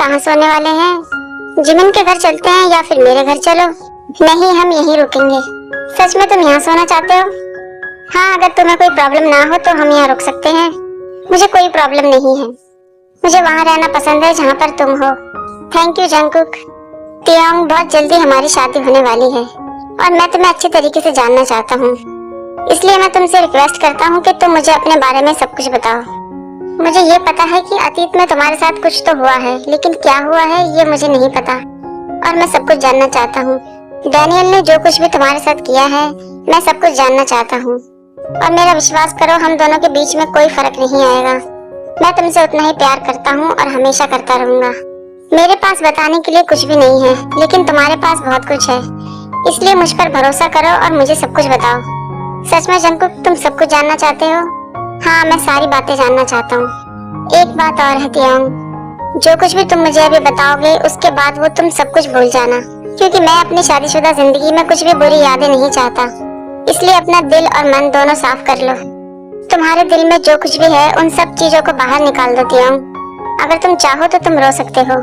कहाँ सोने वाले हैं? जिमिन के घर चलते हैं या फिर मेरे घर चलो? नहीं, हम यहीं रुकेंगे। सच में तुम यहाँ सोना चाहते हो? हाँ, अगर तुम्हें कोई प्रॉब्लम ना हो तो हम यहाँ रुक सकते हैं। मुझे कोई प्रॉब्लम नहीं है। मुझे वहाँ रहना पसंद है जहाँ पर तुम हो। Thank you Jungkook. तियोंग, बहुत जल्दी हमारी शादी होने वाली है और मैं तुम्हें अच्छे तरीके से जानना चाहता हूँ। इसलिए मैं तुमसे रिक्वेस्ट करता हूँ कि तुम मुझे अपने बारे में सब कुछ बताओ। मुझे ये पता है कि अतीत में तुम्हारे साथ कुछ तो हुआ है, लेकिन क्या हुआ है ये मुझे नहीं पता और मैं सब कुछ जानना चाहता हूँ। डैनियल ने जो कुछ भी तुम्हारे साथ किया है, मैं सब कुछ जानना चाहता हूँ और मेरा विश्वास करो, हम दोनों के बीच में कोई फर्क नहीं आएगा। मैं तुमसे उतना ही प्यार करता हूँ और हमेशा करता रहूंगा। मेरे पास बताने के लिए कुछ भी नहीं है, लेकिन तुम्हारे पास बहुत कुछ है, इसलिए मुझ पर भरोसा करो और मुझे सब कुछ बताओ। सच में जंगकुक, तुम सब कुछ जानना चाहते हो? हाँ, मैं सारी बातें जानना चाहता हूँ। एक बात और है तियोंग, जो कुछ भी तुम मुझे अभी बताओगे उसके बाद वो तुम सब कुछ भूल जाना, क्योंकि मैं अपनी शादीशुदा जिंदगी में कुछ भी बुरी यादें नहीं चाहता। इसलिए अपना दिल और मन दोनों साफ कर लो। तुम्हारे दिल में जो कुछ भी है उन सब चीजों को बाहर निकाल दो तियोंग। अगर तुम चाहो तो तुम रो सकते हो,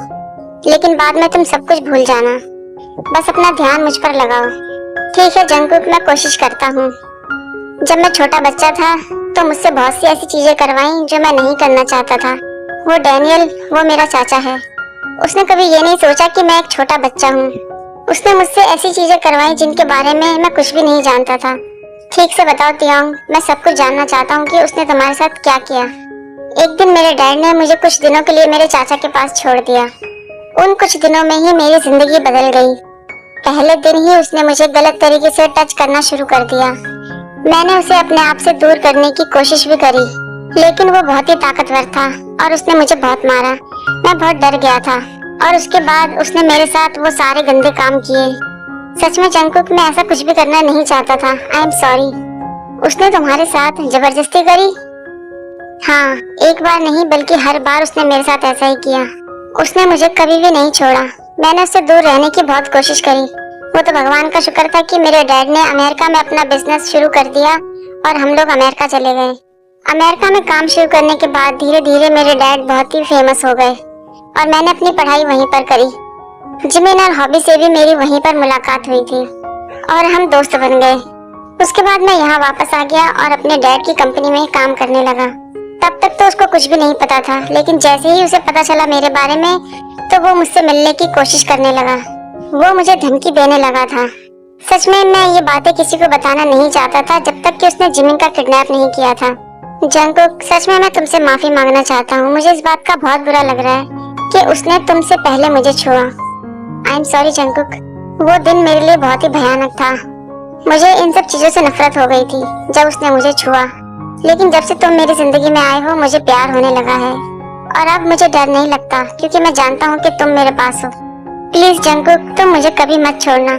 लेकिन बाद में तुम सब कुछ भूल जाना। बस अपना ध्यान मुझ पर लगाओ। ठीक है जंगकुक, मैं कोशिश करता हूँ। जब मैं छोटा बच्चा था तो मुझसे बहुत सी ऐसी चीजें करवाई जो मैं नहीं करना चाहता था। वो डैनियल, वो मेरा चाचा है। उसने कभी ये नहीं सोचा कि मैं एक छोटा बच्चा हूँ। उसने मुझसे ऐसी चीजें करवाई जिनके बारे में मैं कुछ भी नहीं जानता था। ठीक से बताओ तियोंग, मैं सब कुछ जानना चाहता हूँ कि उसने तुम्हारे साथ क्या किया। एक दिन मेरे डैड ने मुझे कुछ दिनों के लिए मेरे चाचा के पास छोड़ दिया। उन कुछ दिनों में ही मेरी जिंदगी बदल गई। पहले दिन ही उसने मुझे गलत तरीके से टच करना शुरू कर दिया। मैंने उसे अपने आप से दूर करने की कोशिश भी करी, लेकिन वो बहुत ही ताकतवर था और उसने मुझे बहुत मारा। मैं बहुत डर गया था और उसके बाद उसने मेरे साथ वो सारे गंदे काम किए। सच में जंगकुक, मैं ऐसा कुछ भी करना नहीं चाहता था। I am sorry. उसने तुम्हारे साथ जबरदस्ती करी? हाँ, एक बार नहीं बल्कि हर बार उसने मेरे साथ ऐसा ही किया। उसने मुझे कभी भी नहीं छोड़ा। मैंने उससे दूर रहने की बहुत कोशिश करी। वो तो भगवान का शुक्र था कि मेरे डैड ने अमेरिका में अपना बिजनेस शुरू कर दिया और हम लोग अमेरिका चले गए। अमेरिका में काम शुरू करने के बाद धीरे धीरे मेरे डैड बहुत ही फेमस हो गए और मैंने अपनी पढ़ाई वहीं पर करी। जिमिन और हॉबी से भी मेरी वहीं पर मुलाकात हुई थी और हम दोस्त बन गए। उसके बाद मैं यहाँ वापस आ गया और अपने डैड की कंपनी में काम करने लगा। तब तक तो उसको कुछ भी नहीं पता था, लेकिन जैसे ही उसे पता चला मेरे बारे में तो वो मुझसे मिलने की कोशिश करने लगा। वो मुझे धमकी देने लगा था। सच में मैं ये बातें किसी को बताना नहीं चाहता था जब तक कि उसने जिमिन का किडनैप नहीं किया था। जंगकुक, सच में मैं तुमसे माफी मांगना चाहता हूँ। मुझे इस बात का बहुत बुरा लग रहा है कि उसने तुमसे पहले मुझे छुआ। I am sorry Jungkook. वो दिन मेरे लिए बहुत ही भयानक था। मुझे इन सब चीजों से नफरत हो गई थी जब उसने मुझे छुआ, लेकिन जब से तुम मेरी जिंदगी में आए हो मुझे प्यार होने लगा है और अब मुझे डर नहीं लगता, क्योंकि मैं जानता हूँ कि तुम मेरे पास हो। प्लीज जंगकुक, तुम मुझे कभी मत छोड़ना,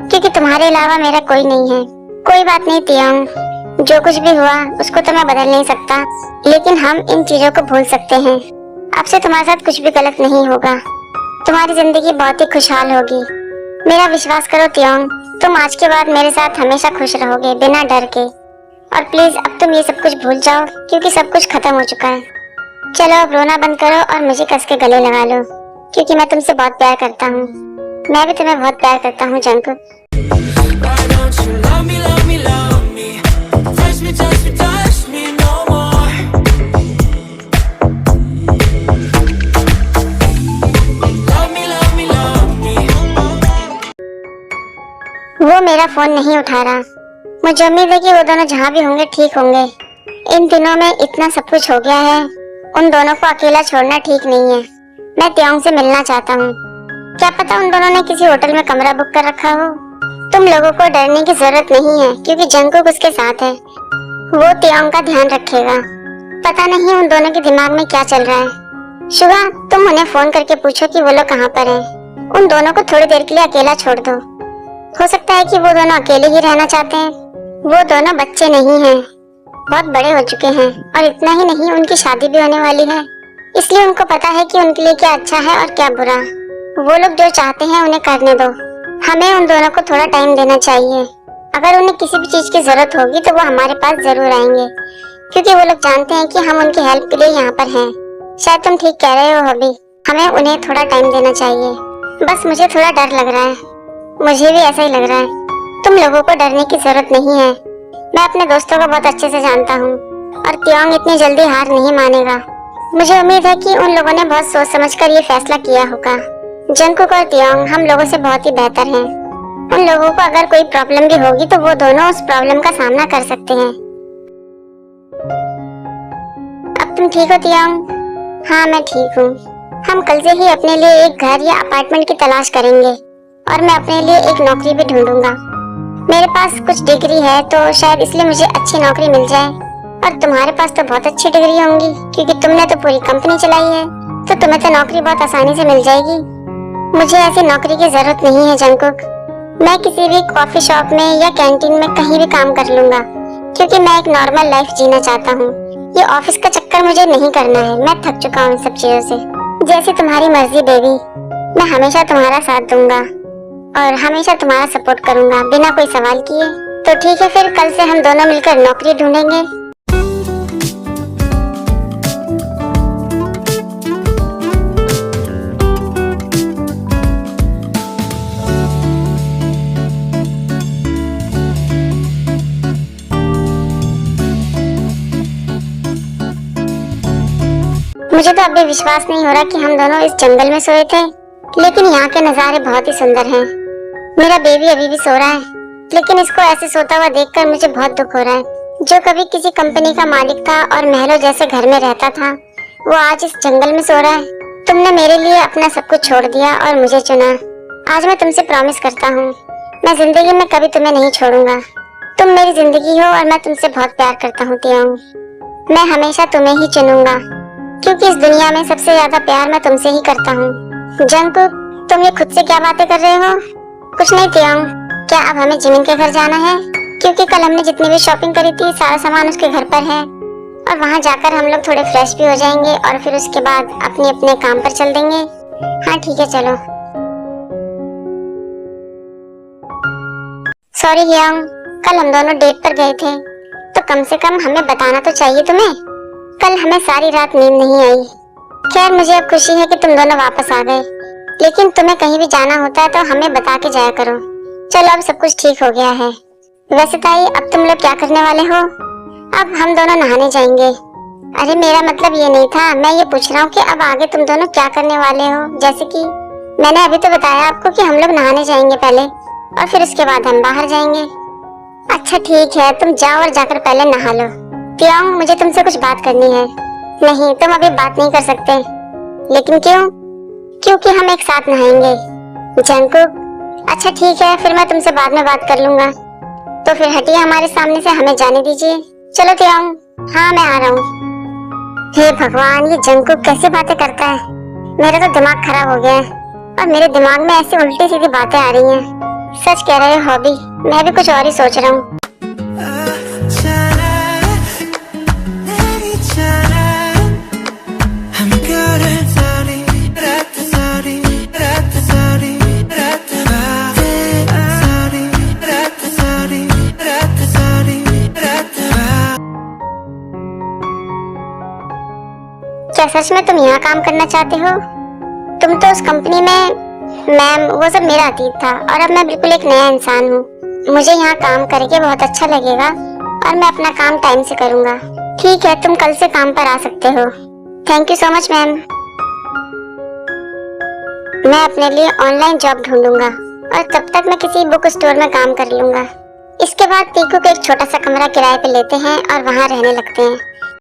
क्योंकि तुम्हारे अलावा मेरा कोई नहीं है। कोई बात नहीं तियोंग, जो कुछ भी हुआ उसको तो मैं बदल नहीं सकता, लेकिन हम इन चीजों को भूल सकते हैं। अब से तुम्हारे साथ कुछ भी गलत नहीं होगा। तुम्हारी जिंदगी बहुत ही खुशहाल होगी। मेरा विश्वास करो तियोंग, तुम आज के बाद मेरे साथ हमेशा खुश रहोगे बिना डर के। और प्लीज अब तुम ये सब कुछ भूल जाओ, क्योंकि सब कुछ खत्म हो चुका है। चलो अब रोना बंद करो और मुझे कस के गले लगा लो, क्योंकि मैं तुमसे बहुत प्यार करता हूँ। मैं भी तुम्हें बहुत प्यार करता हूँ जंगकुक। वो मेरा फोन नहीं उठा रहा। मुझे उम्मीद है कि वो दोनों जहाँ भी होंगे ठीक होंगे। इन दिनों में इतना सब कुछ हो गया है, उन दोनों को अकेला छोड़ना ठीक नहीं है। मैं तियोंग से मिलना चाहता हूँ। क्या पता उन दोनों ने किसी होटल में कमरा बुक कर रखा हो। तुम लोगों को डरने की जरूरत नहीं है, क्योंकि जंगकुक उसके साथ है। वो तियोंग का ध्यान रखेगा। पता नहीं उन दोनों के दिमाग में क्या चल रहा है। शुगा, तुम उन्हें फोन करके पूछो कि वो लोग कहाँ पर हैं। उन दोनों को थोड़ी देर के लिए अकेला छोड़ दो। हो सकता है कि वो दोनों अकेले ही रहना चाहते हैं। वो दोनों बच्चे नहीं हैं, बहुत बड़े हो चुके हैं और इतना ही नहीं, उनकी शादी भी होने वाली है। इसलिए उनको पता है कि उनके लिए क्या अच्छा है और क्या बुरा। वो लोग जो चाहते हैं उन्हें करने दो। हमें उन दोनों को थोड़ा टाइम देना चाहिए। अगर उन्हें किसी भी चीज की जरूरत होगी तो वो हमारे पास जरूर आएंगे, क्योंकि वो लोग जानते हैं कि हम उनकी हेल्प के लिए यहाँ पर हैं। शायद तुम ठीक कह रहे हो हॉबी। हमें उन्हें थोड़ा टाइम देना चाहिए। बस मुझे थोड़ा डर लग रहा है। मुझे भी ऐसा ही लग रहा है। तुम लोगों को डरने की जरूरत नहीं है। मैं अपने दोस्तों को बहुत अच्छे से जानता हूँ और तियांग इतनी जल्दी हार नहीं मानेगा। मुझे उम्मीद है कि उन लोगों ने बहुत सोच समझकर ये फैसला किया होगा। जंगकुक और तियांग हम लोगों से बहुत ही बेहतर हैं। उन लोगों को अगर कोई प्रॉब्लम भी होगी तो वो दोनों उस प्रॉब्लम का सामना कर सकते हैं। अब तुम ठीक हो तियांग? हाँ मैं ठीक हूँ। हम कल से ही अपने लिए एक घर या अपार्टमेंट की तलाश करेंगे और मैं अपने लिए एक नौकरी भी ढूंढूंगा। मेरे पास कुछ डिग्री है तो शायद इसलिए मुझे अच्छी नौकरी मिल जाए, और तुम्हारे पास तो बहुत अच्छी डिग्री होंगी क्योंकि तुमने तो पूरी कंपनी चलाई है, तो तुम्हें तो नौकरी बहुत आसानी से मिल जाएगी। मुझे ऐसी नौकरी की जरूरत नहीं है जंगकुक। मैं किसी भी कॉफी शॉप में या कैंटीन में कहीं भी काम कर लूंगा क्योंकि मैं एक नॉर्मल लाइफ जीना चाहता हूँ। ये ऑफिस का चक्कर मुझे नहीं करना है। मैं थक चुका हूँ इन सब चीजों से। जैसे तुम्हारी मर्जी बेबी। मैं हमेशा तुम्हारा साथ दूंगा और हमेशा तुम्हारा सपोर्ट करूंगा बिना कोई सवाल किए। तो ठीक है, फिर कल से हम दोनों मिलकर नौकरी ढूंढेंगे। मुझे तो अभी विश्वास नहीं हो रहा कि हम दोनों इस जंगल में सोए थे, लेकिन यहाँ के नज़ारे बहुत ही सुंदर हैं। मेरा बेबी अभी भी सो रहा है, लेकिन इसको ऐसे सोता हुआ देखकर मुझे बहुत दुख हो रहा है। जो कभी किसी कंपनी का मालिक था और महलों जैसे घर में रहता था, वो आज इस जंगल में सो रहा है। तुमने मेरे लिए अपना सब कुछ छोड़ दिया और मुझे चुना। आज मैं तुमसे प्रॉमिस करता हूँ, मैं जिंदगी में कभी तुम्हें नहीं छोड़ूंगा। तुम मेरी जिंदगी हो और मैं तुमसे बहुत प्यार करता हूँ तियांग। मैं हमेशा तुम्हें ही चुनूंगा क्योंकि इस दुनिया में सबसे ज्यादा प्यार मैं तुमसे ही करता हूँ। जंगकुक, तुम ये खुद से क्या बातें कर रहे हो? कुछ नहीं तियांग। क्या अब हमें जिमिन के घर जाना है? क्योंकि कल हमने जितनी भी शॉपिंग करी थी सारा सामान उसके घर पर है, और वहाँ जाकर हम लोग थोड़े फ्रेश भी हो जाएंगे और फिर उसके बाद अपने अपने काम पर चल देंगे। हाँ ठीक है, चलो। सॉरी तियांग, कल हम दोनों डेट पर गए थे तो कम से कम हमें बताना तो चाहिए तुम्हें। कल हमें सारी रात नींद नहीं आई। खैर, मुझे अब खुशी है कि तुम दोनों वापस आ गए, लेकिन तुम्हें कहीं भी जाना होता है तो हमें बता के जाया करो। चलो, अब सब कुछ ठीक हो गया है। वैसे ताई, अब तुम लोग क्या करने वाले हो? अब हम दोनों नहाने जाएंगे। अरे मेरा मतलब ये नहीं था, मैं ये पूछ रहा हूँ कि अब आगे तुम दोनों क्या करने वाले हो। जैसे कि मैंने अभी तो बताया आपको कि हम लोग नहाने जाएंगे पहले और फिर उसके बाद हम बाहर जाएंगे। अच्छा ठीक है, तुम जाओ और जाकर पहले नहा लो। तियांग, मुझे तुमसे कुछ बात करनी है। नहीं, तुम अभी बात नहीं कर सकते। लेकिन क्यों? क्योंकि हम एक साथ नहाएंगे। जंगकुक, अच्छा ठीक है, फिर मैं तुमसे बाद में बात कर लूंगा। तो फिर हटिए हमारे सामने से, हमें जाने दीजिए। चलो तियांग। हाँ, मैं आ रहा हूँ। हे भगवान, ये जंगकुक कैसे बातें करता है। मेरा तो दिमाग खराब हो गया है और मेरे दिमाग में ऐसी उल्टी सीधी बातें आ रही हैं। सच कह रहे हो हॉबी, मैं भी कुछ और ही सोच रहा हूँ। क्या सच में तुम यहाँ काम करना चाहते हो? तुम तो उस कंपनी में, मैम, वो सब मेरा अतीत था और अब मैं बिल्कुल एक नया इंसान हूँ। मुझे यहाँ काम करके बहुत अच्छा लगेगा और मैं अपना काम टाइम से करूँगा। ठीक है, तुम कल से काम पर आ सकते हो। Thank you so much ma'am. मैं अपने लिए ऑनलाइन जॉब ढूंढूंगा और तब तक मैं किसी बुक स्टोर में काम कर लूंगा। इसके बाद पीकू को एक छोटा सा कमरा किराए पे लेते हैं और वहाँ रहने लगते हैं।